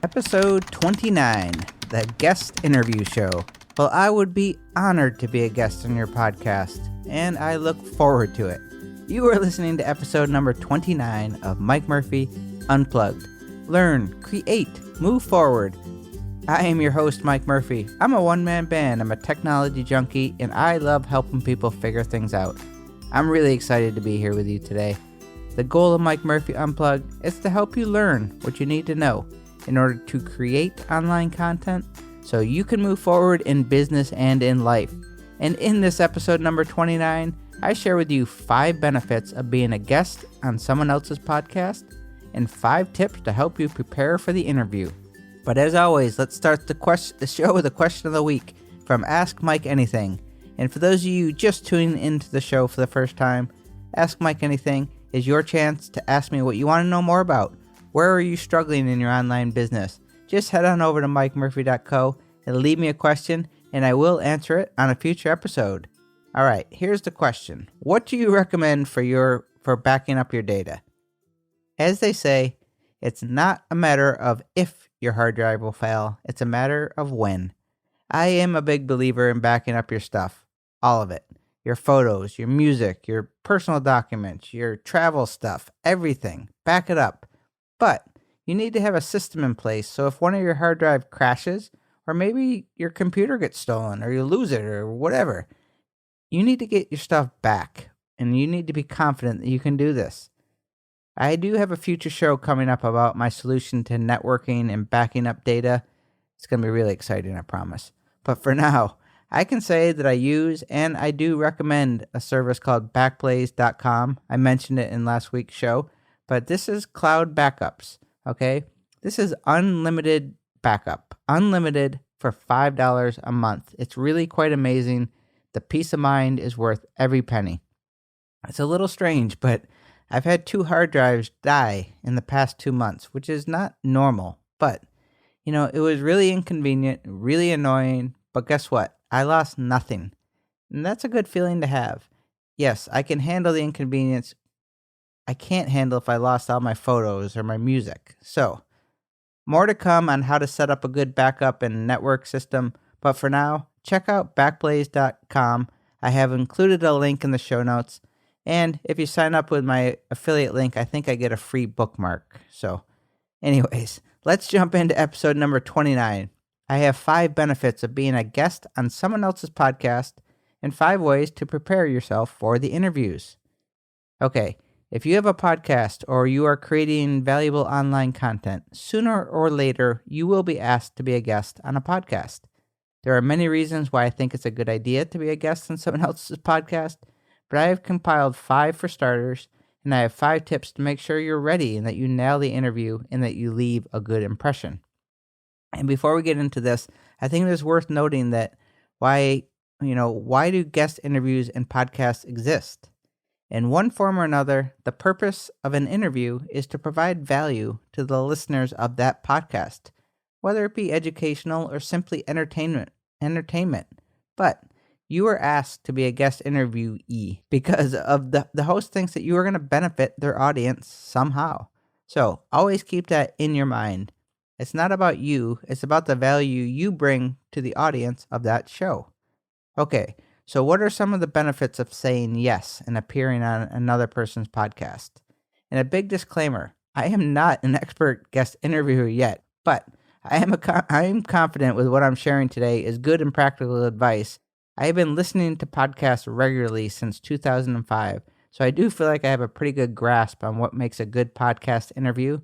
Episode 29, the guest interview show. Well, I would be honored to be a guest on your podcast, and I look forward to it. You are listening to episode number 29 of Mike Murphy Unplugged. Learn, create, move forward. I am your host, Mike Murphy. I'm a one-man band, I'm a technology junkie, and I love helping people figure things out. I'm really excited to be here with you today. The goal of Mike Murphy Unplugged is to help you learn what you need to know in order to create online content so you can move forward in business and in life. And in this episode number 29, I share with you 5 benefits of being a guest on someone else's podcast and 5 tips to help you prepare for the interview. But as always, let's start the show with a question of the week from Ask Mike Anything. And for those of you just tuning into the show for the first time, Ask Mike Anything is your chance to ask me what you want to know more about. Where are you struggling in your online business? Just head on over to mikemurphy.co and leave me a question, and I will answer it on a future episode. All right, here's the question. What do you recommend for backing up your data? As they say, it's not a matter of if your hard drive will fail, it's a matter of when. I am a big believer in backing up your stuff, all of it. Your photos, your music, your personal documents, your travel stuff, everything. Back it up. But you need to have a system in place so if one of your hard drive crashes, or maybe your computer gets stolen, or you lose it, or whatever, you need to get your stuff back, and you need to be confident that you can do this. I do have a future show coming up about my solution to networking and backing up data. It's going to be really exciting, I promise. But for now, I can say that I use and I do recommend a service called Backblaze.com. I mentioned it in last week's show, but this is cloud backups, okay? This is unlimited backup, unlimited for $5 a month. It's really quite amazing. The peace of mind is worth every penny. It's a little strange, but I've had 2 hard drives die in the past 2 months, which is not normal, but it was really inconvenient, really annoying, but guess what? I lost nothing, and that's a good feeling to have. Yes, I can handle the inconvenience. I can't handle if I lost all my photos or my music. So, more to come on how to set up a good backup and network system, but for now, check out Backblaze.com. I have included a link in the show notes, and if you sign up with my affiliate link, I think I get a free bookmark. So, anyways, let's jump into episode number 29. I have 5 benefits of being a guest on someone else's podcast and 5 ways to prepare yourself for the interviews. Okay, if you have a podcast or you are creating valuable online content, sooner or later you will be asked to be a guest on a podcast. There are many reasons why I think it's a good idea to be a guest on someone else's podcast, but I have compiled 5 for starters, and I have 5 tips to make sure you're ready and that you nail the interview and that you leave a good impression. And before we get into this, I think it is worth noting that why do guest interviews and podcasts exist? In one form or another, the purpose of an interview is to provide value to the listeners of that podcast, whether it be educational or simply entertainment. But you are asked to be a guest interviewee because of the host thinks that you are going to benefit their audience somehow. So always keep that in your mind. It's not about you, it's about the value you bring to the audience of that show. Okay, so what are some of the benefits of saying yes and appearing on another person's podcast? And a big disclaimer, I am not an expert guest interviewer yet, but I am confident with what I'm sharing today is good and practical advice. I have been listening to podcasts regularly since 2005, so I do feel like I have a pretty good grasp on what makes a good podcast interview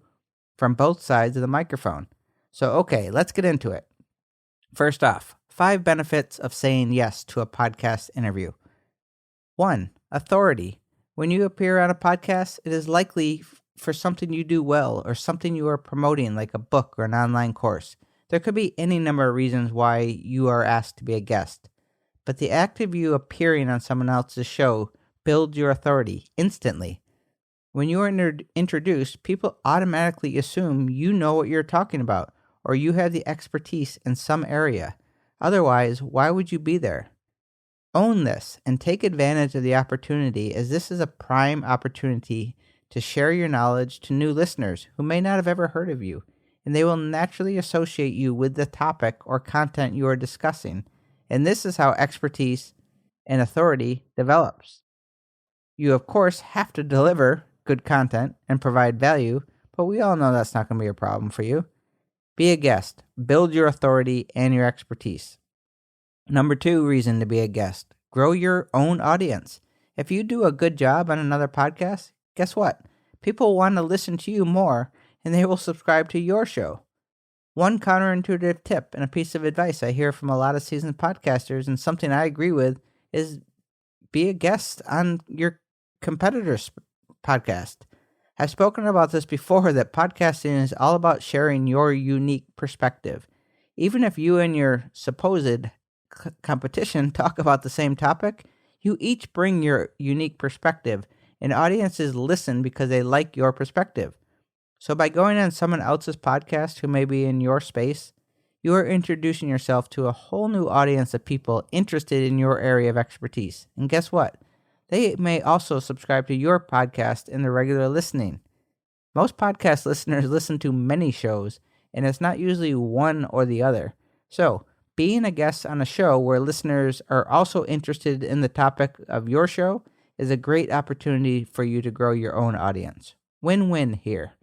from both sides of the microphone. So okay, let's get into it. First off, 5 benefits of saying yes to a podcast interview. 1. Authority. When you appear on a podcast, it is likely for something you do well or something you are promoting like a book or an online course. There could be any number of reasons why you are asked to be a guest. But the act of you appearing on someone else's show builds your authority instantly. When you are introduced, people automatically assume you know what you're talking about or you have the expertise in some area. Otherwise, why would you be there? Own this and take advantage of the opportunity, as this is a prime opportunity to share your knowledge to new listeners who may not have ever heard of you. and they will naturally associate you with the topic or content you are discussing. And this is how expertise and authority develops. You, of course, have to deliver good content and provide value, but we all know that's not going to be a problem for you. Be a guest. Build your authority and your expertise. Number 2 reason to be a guest. Grow your own audience. If you do a good job on another podcast, guess what? People want to listen to you more, and they will subscribe to your show. One counterintuitive tip and a piece of advice I hear from a lot of seasoned podcasters, and something I agree with, is be a guest on your competitor's podcast. I've spoken about this before, that podcasting is all about sharing your unique perspective. Even if you and your supposed competition talk about the same topic, you each bring your unique perspective, and audiences listen because they like your perspective. So by going on someone else's podcast who may be in your space, you are introducing yourself to a whole new audience of people interested in your area of expertise. And guess what? They may also subscribe to your podcast in their regular listening. Most podcast listeners listen to many shows, and it's not usually one or the other. So, being a guest on a show where listeners are also interested in the topic of your show is a great opportunity for you to grow your own audience. Win-win here.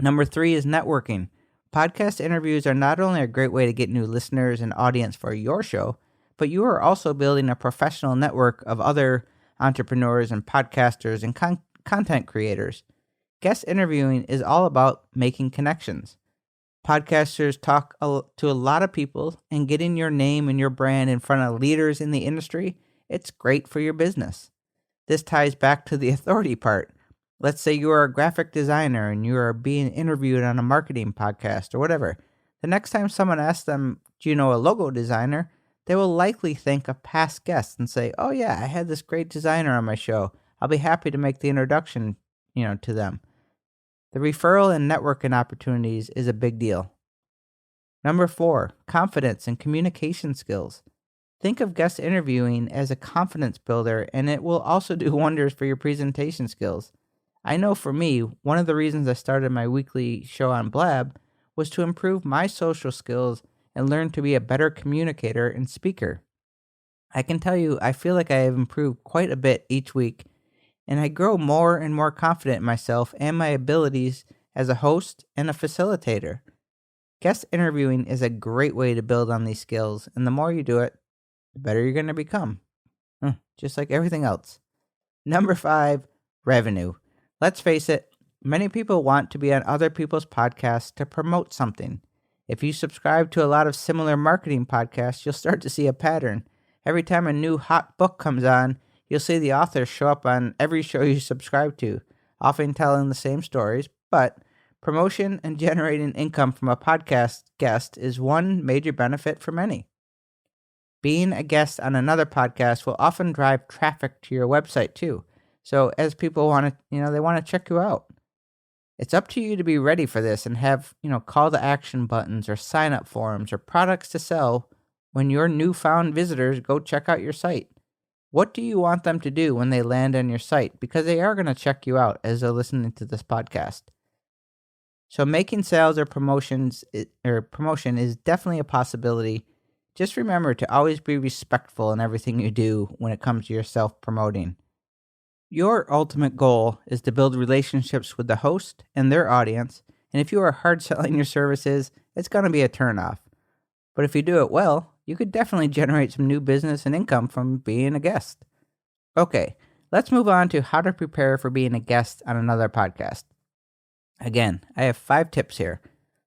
Number 3 is networking. Podcast interviews are not only a great way to get new listeners and audience for your show, but you are also building a professional network of other entrepreneurs and podcasters and content creators. Guest interviewing is all about making connections. Podcasters talk to a lot of people, and getting your name and your brand in front of leaders in the industry, it's great for your business. This ties back to the authority part. Let's say you are a graphic designer and you are being interviewed on a marketing podcast or whatever. The next time someone asks them, do you know a logo designer? They will likely think of past guests and say, oh yeah, I had this great designer on my show. I'll be happy to make the introduction, to them. The referral and networking opportunities is a big deal. Number 4, confidence and communication skills. Think of guest interviewing as a confidence builder, and it will also do wonders for your presentation skills. I know for me, one of the reasons I started my weekly show on Blab was to improve my social skills and learn to be a better communicator and speaker. I can tell you, I feel like I have improved quite a bit each week, and I grow more and more confident in myself and my abilities as a host and a facilitator. Guest interviewing is a great way to build on these skills, and the more you do it, the better you're going to become. Just like everything else. Number 5, revenue. Let's face it, many people want to be on other people's podcasts to promote something. If you subscribe to a lot of similar marketing podcasts, you'll start to see a pattern. Every time a new hot book comes on, you'll see the authors show up on every show you subscribe to, often telling the same stories, but promotion and generating income from a podcast guest is one major benefit for many. Being a guest on another podcast will often drive traffic to your website too. So as people want to, they want to check you out. It's up to you to be ready for this and have, call to action buttons or sign up forms or products to sell when your newfound visitors go check out your site. What do you want them to do when they land on your site? Because they are going to check you out as they're listening to this podcast. So making sales or promotion is definitely a possibility. Just remember to always be respectful in everything you do when it comes to your self-promoting. Your ultimate goal is to build relationships with the host and their audience, and if you are hard selling your services, it's going to be a turnoff. But if you do it well, you could definitely generate some new business and income from being a guest. Okay, let's move on to how to prepare for being a guest on another podcast. Again, I have 5 tips here.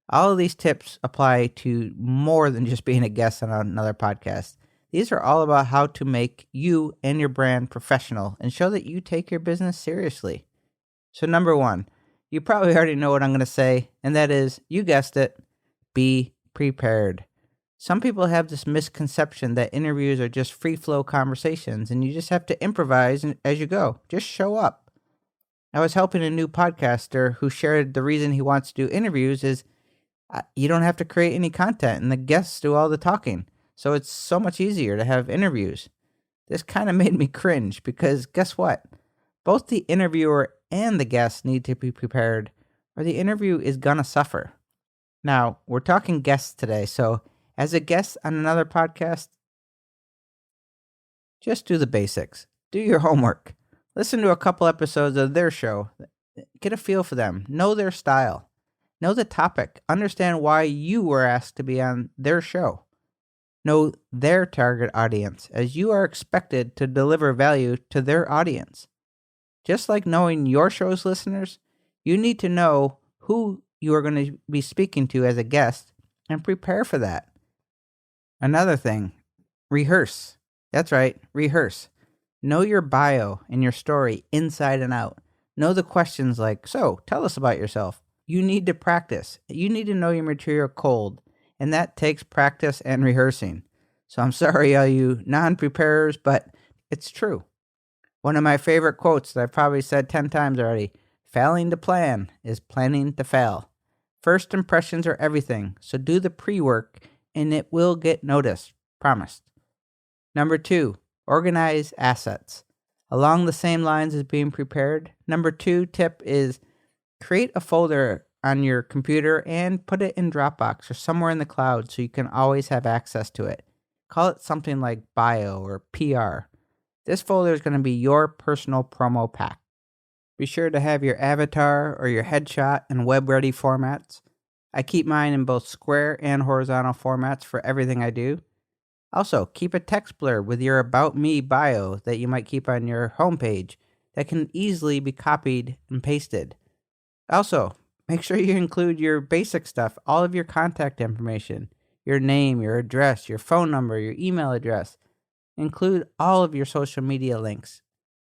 All of these tips apply to more than just being a guest on another podcast. These are all about how to make you and your brand professional and show that you take your business seriously. So number 1, you probably already know what I'm going to say, and that is, you guessed it, be prepared. Some people have this misconception that interviews are just free-flow conversations and you just have to improvise as you go. Just show up. I was helping a new podcaster who shared the reason he wants to do interviews is you don't have to create any content and the guests do all the talking. So it's so much easier to have interviews. This kind of made me cringe because guess what? Both the interviewer and the guest need to be prepared or the interview is going to suffer. Now, we're talking guests today, so as a guest on another podcast, just do the basics. Do your homework. Listen to a couple episodes of their show. Get a feel for them. Know their style. Know the topic. Understand why you were asked to be on their show. Know their target audience, as you are expected to deliver value to their audience. Just like knowing your show's listeners, you need to know who you are going to be speaking to as a guest and prepare for that. Another thing, rehearse. That's right, rehearse. Know your bio and your story inside and out. Know the questions like, so, tell us about yourself. You need to practice. You need to know your material cold, and that takes practice and rehearsing. So I'm sorry, all you non-preparers, but it's true. One of my favorite quotes that I've probably said 10 times already, failing to plan is planning to fail. First impressions are everything, so do the pre-work and it will get noticed, promised. Number 2, organize assets. Along the same lines as being prepared, number 2 tip is create a folder on your computer and put it in Dropbox or somewhere in the cloud so you can always have access to it. Call it something like bio or PR. This folder is going to be your personal promo pack. Be sure to have your avatar or your headshot in web-ready formats. I keep mine in both square and horizontal formats for everything I do. Also, keep a text blurb with your About Me bio that you might keep on your homepage that can easily be copied and pasted. Also, make sure you include your basic stuff, all of your contact information, your name, your address, your phone number, your email address. Include all of your social media links.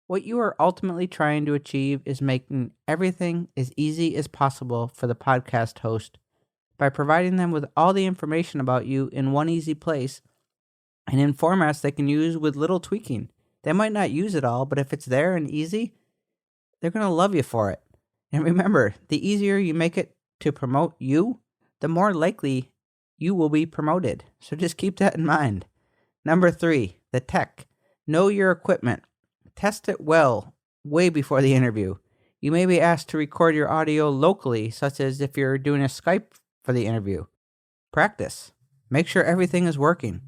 What you are ultimately trying to achieve is making everything as easy as possible for the podcast host by providing them with all the information about you in one easy place and in formats they can use with little tweaking. They might not use it all, but if it's there and easy, they're going to love you for it. And remember, the easier you make it to promote you, the more likely you will be promoted. So just keep that in mind. Number 3, the tech. Know your equipment. Test it well way before the interview. You may be asked to record your audio locally, such as if you're doing a Skype for the interview. Practice. Make sure everything is working.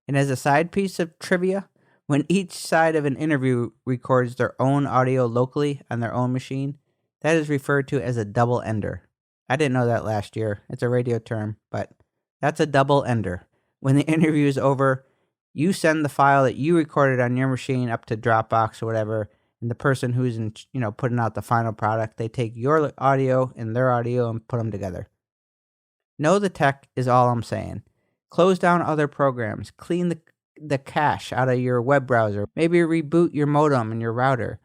And as a side piece of trivia, when each side of an interview records their own audio locally on their own machine, that is referred to as a double ender. I didn't know that last year. It's a radio term, but that's a double ender. When the interview is over, you send the file that you recorded on your machine up to Dropbox or whatever, and the person who's putting out the final product, they take your audio and their audio and put them together. Know the tech is all I'm saying. Close down other programs. Clean the cache out of your web browser. Maybe reboot your modem and your router.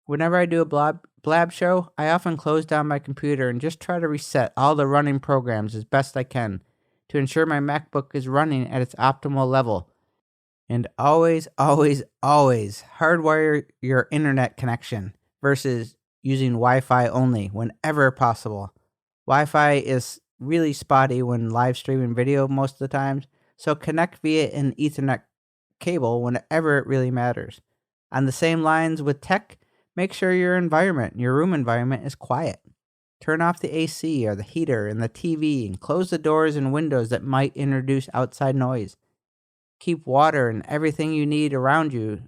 Whenever I do a blab show, I often close down my computer and just try to reset all the running programs as best I can to ensure my MacBook is running at its optimal level. And always, always, always hardwire your internet connection versus using Wi-Fi only whenever possible. Wi-Fi is really spotty when live streaming video most of the times, so connect via an Ethernet cable whenever it really matters. On the same lines with tech, make sure your room environment is quiet. Turn off the AC or the heater and the TV and close the doors and windows that might introduce outside noise. Keep water and everything you need around you.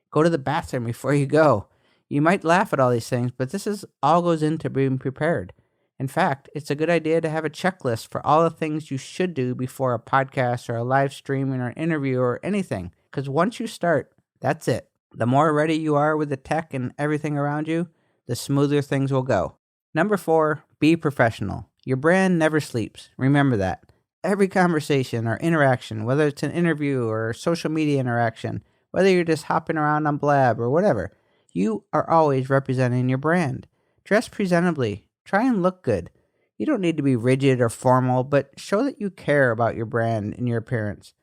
Go to the bathroom before you go. You might laugh at all these things, but this all goes into being prepared. In fact, it's a good idea to have a checklist for all the things you should do before a podcast or a live streaming or an interview or anything. Because once you start, that's it. The more ready you are with the tech and everything around you, the smoother things will go. Number 4, be professional. Your brand never sleeps. Remember that. Every conversation or interaction, whether it's an interview or social media interaction, whether you're just hopping around on Blab or whatever, you are always representing your brand. Dress presentably. Try and look good. You don't need to be rigid or formal, but show that you care about your brand and your appearance.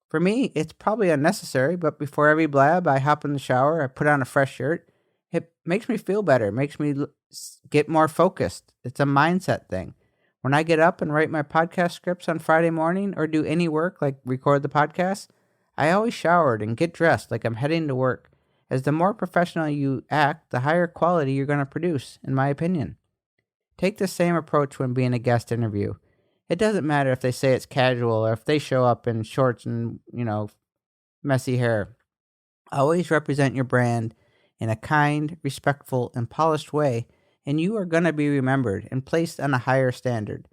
For me, it's probably unnecessary, but before every Blab, I hop in the shower, I put on a fresh shirt. It makes me feel better. It makes me get more focused. It's a mindset thing. When I get up and write my podcast scripts on Friday morning or do any work like record the podcast, I always showered and get dressed like I'm heading to work. As the more professional you act, the higher quality you're going to produce, in my opinion. Take the same approach when being a guest interview. It doesn't matter if they say it's casual or if they show up in shorts and, messy hair. Always represent your brand in a kind, respectful, and polished way, and you are going to be remembered and placed on a higher standard.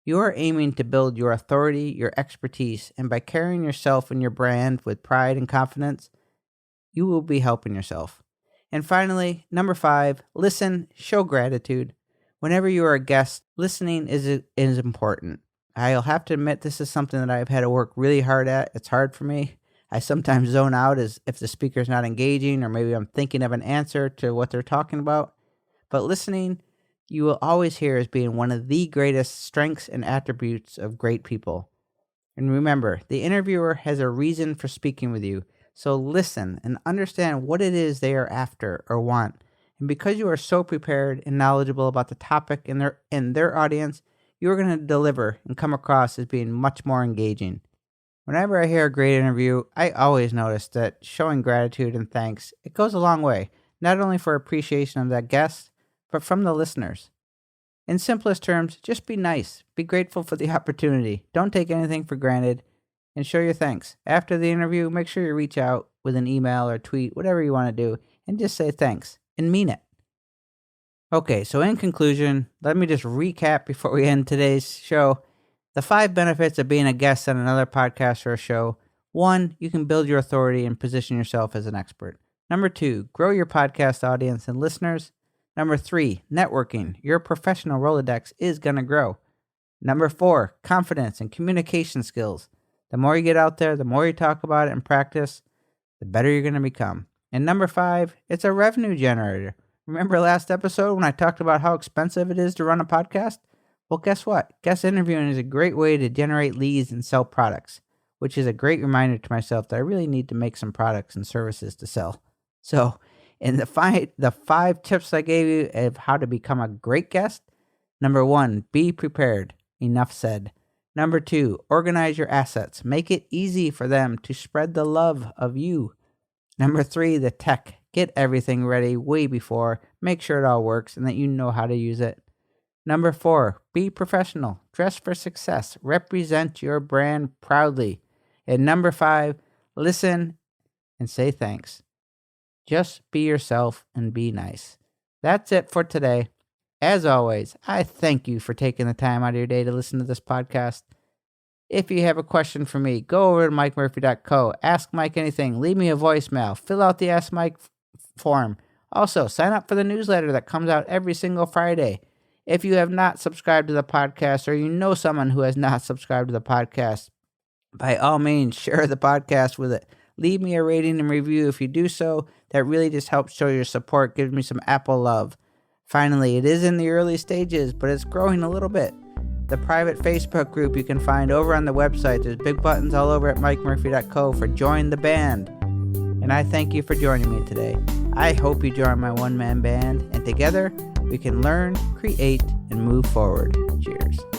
You are aiming to build your authority, your expertise, and by carrying yourself and your brand with pride and confidence, you will be helping yourself. And finally, number 5, listen, show gratitude. Whenever you are a guest, listening is important. I'll have to admit this is something that I've had to work really hard at. It's hard for me. I sometimes zone out as if the speaker's not engaging, or maybe I'm thinking of an answer to what they're talking about. But listening, you will always hear as being one of the greatest strengths and attributes of great people. And remember, the interviewer has a reason for speaking with you. So listen and understand what it is they are after or want. And because you are so prepared and knowledgeable about the topic in their audience, you are going to deliver and come across as being much more engaging. Whenever I hear a great interview, I always notice that showing gratitude and thanks, it goes a long way, not only for appreciation of that guest, but from the listeners. In simplest terms, just be nice. Be grateful for the opportunity. Don't take anything for granted, and show your thanks. After the interview, make sure you reach out with an email or tweet, whatever you want to do, and just say thanks and mean it. Okay, so in conclusion, let me just recap before we end today's show. The 5 benefits of being a guest on another podcast or a show. 1, you can build your authority and position yourself as an expert. Number 2, grow your podcast audience and listeners. Number 3, networking. Your professional rolodex is going to grow. Number 4, confidence and communication skills. The more you get out there, the more you talk about it and practice, the better you're going to become. And number 5, it's a revenue generator. Remember last episode when I talked about how expensive it is to run a podcast? Well, guess what? Guest interviewing is a great way to generate leads and sell products, which is a great reminder to myself that I really need to make some products and services to sell. So, in the 5 tips I gave you of how to become a great guest, number 1, be prepared. Enough said. Number 2, organize your assets. Make it easy for them to spread the love of you. Number 3, the tech. Get everything ready way before. Make sure it all works and that you know how to use it. Number 4, be professional. Dress for success. Represent your brand proudly. And number 5, listen and say thanks. Just be yourself and be nice. That's it for today. As always, I thank you for taking the time out of your day to listen to this podcast. If you have a question for me, go over to MikeMurphy.co. Ask Mike anything. Leave me a voicemail. Fill out the Ask Mike form. Also, sign up for the newsletter that comes out every single Friday. If you have not subscribed to the podcast, or you know someone who has not subscribed to the podcast, by all means, share the podcast with it. Leave me a rating and review if you do so. That really just helps show your support, gives me some Apple love. Finally, it is in the early stages, but it's growing a little bit. The private Facebook group you can find over on the website. There's big buttons all over at MikeMurphy.co for Join the Band. And I thank you for joining me today. I hope you join my one-man band, and together we can learn, create, and move forward. Cheers.